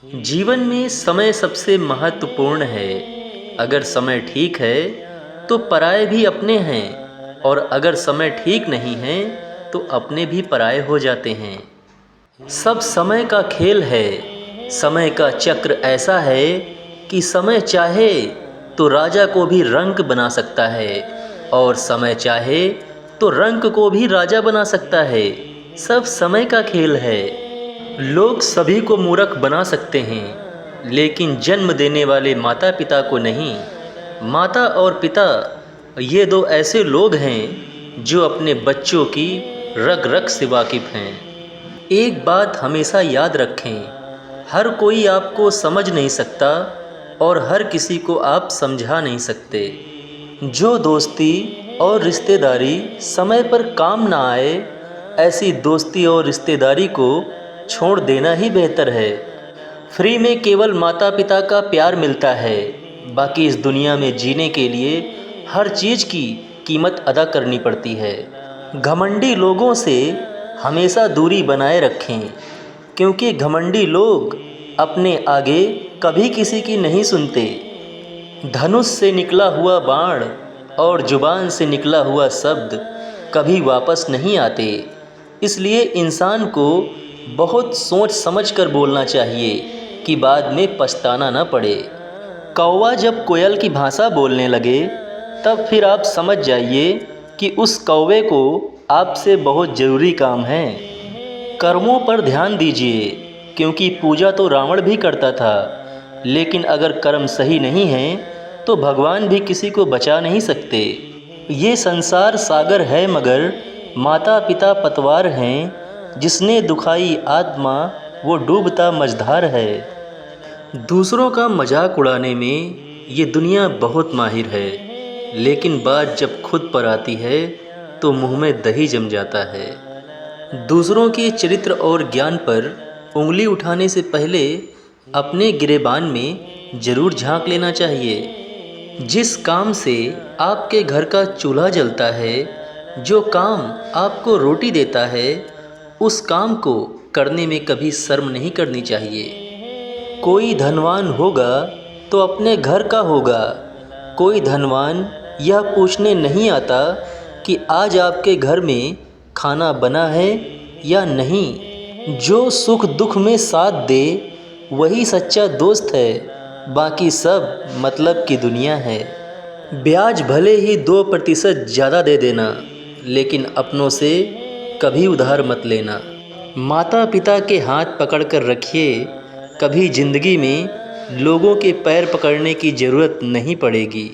जीवन में समय सबसे महत्वपूर्ण है। अगर समय ठीक है तो पराये भी अपने हैं, और अगर समय ठीक नहीं है तो अपने भी पराये हो जाते हैं। सब समय का खेल है। समय का चक्र ऐसा है कि समय चाहे तो राजा को भी रंक बना सकता है, और समय चाहे तो रंक को भी राजा बना सकता है। सब समय का खेल है। लोग सभी को मूर्ख बना सकते हैं, लेकिन जन्म देने वाले माता पिता को नहीं। माता और पिता ये दो ऐसे लोग हैं जो अपने बच्चों की रग रग से वाकिफ़ हैं। एक बात हमेशा याद रखें, हर कोई आपको समझ नहीं सकता और हर किसी को आप समझा नहीं सकते। जो दोस्ती और रिश्तेदारी समय पर काम ना आए, ऐसी दोस्ती और रिश्तेदारी को छोड़ देना ही बेहतर है। फ्री में केवल माता पिता का प्यार मिलता है, बाकी इस दुनिया में जीने के लिए हर चीज़ की कीमत अदा करनी पड़ती है। घमंडी लोगों से हमेशा दूरी बनाए रखें, क्योंकि घमंडी लोग अपने आगे कभी किसी की नहीं सुनते। धनुष से निकला हुआ बाण और जुबान से निकला हुआ शब्द कभी वापस नहीं आते, इसलिए इंसान को बहुत सोच समझ कर बोलना चाहिए कि बाद में पछताना न पड़े। कौवा जब कोयल की भाषा बोलने लगे, तब फिर आप समझ जाइए कि उस कौवे को आपसे बहुत ज़रूरी काम है। कर्मों पर ध्यान दीजिए, क्योंकि पूजा तो रावण भी करता था, लेकिन अगर कर्म सही नहीं हैं तो भगवान भी किसी को बचा नहीं सकते। ये संसार सागर है, मगर माता पिता पतवार हैं। जिसने दुखाई आत्मा वो डूबता मझधार है। दूसरों का मजाक उड़ाने में ये दुनिया बहुत माहिर है, लेकिन बात जब खुद पर आती है तो मुंह में दही जम जाता है। दूसरों के चरित्र और ज्ञान पर उंगली उठाने से पहले अपने गिरेबान में ज़रूर झांक लेना चाहिए। जिस काम से आपके घर का चूल्हा जलता है, जो काम आपको रोटी देता है, उस काम को करने में कभी शर्म नहीं करनी चाहिए। कोई धनवान होगा तो अपने घर का होगा। कोई धनवान यह पूछने नहीं आता कि आज आपके घर में खाना बना है या नहीं। जो सुख दुख में साथ दे वही सच्चा दोस्त है, बाकी सब मतलब की दुनिया है। ब्याज भले ही 2% ज़्यादा दे देना, लेकिन अपनों से कभी उधार मत लेना। माता पिता के हाथ पकड़कर रखिए, कभी ज़िंदगी में लोगों के पैर पकड़ने की ज़रूरत नहीं पड़ेगी।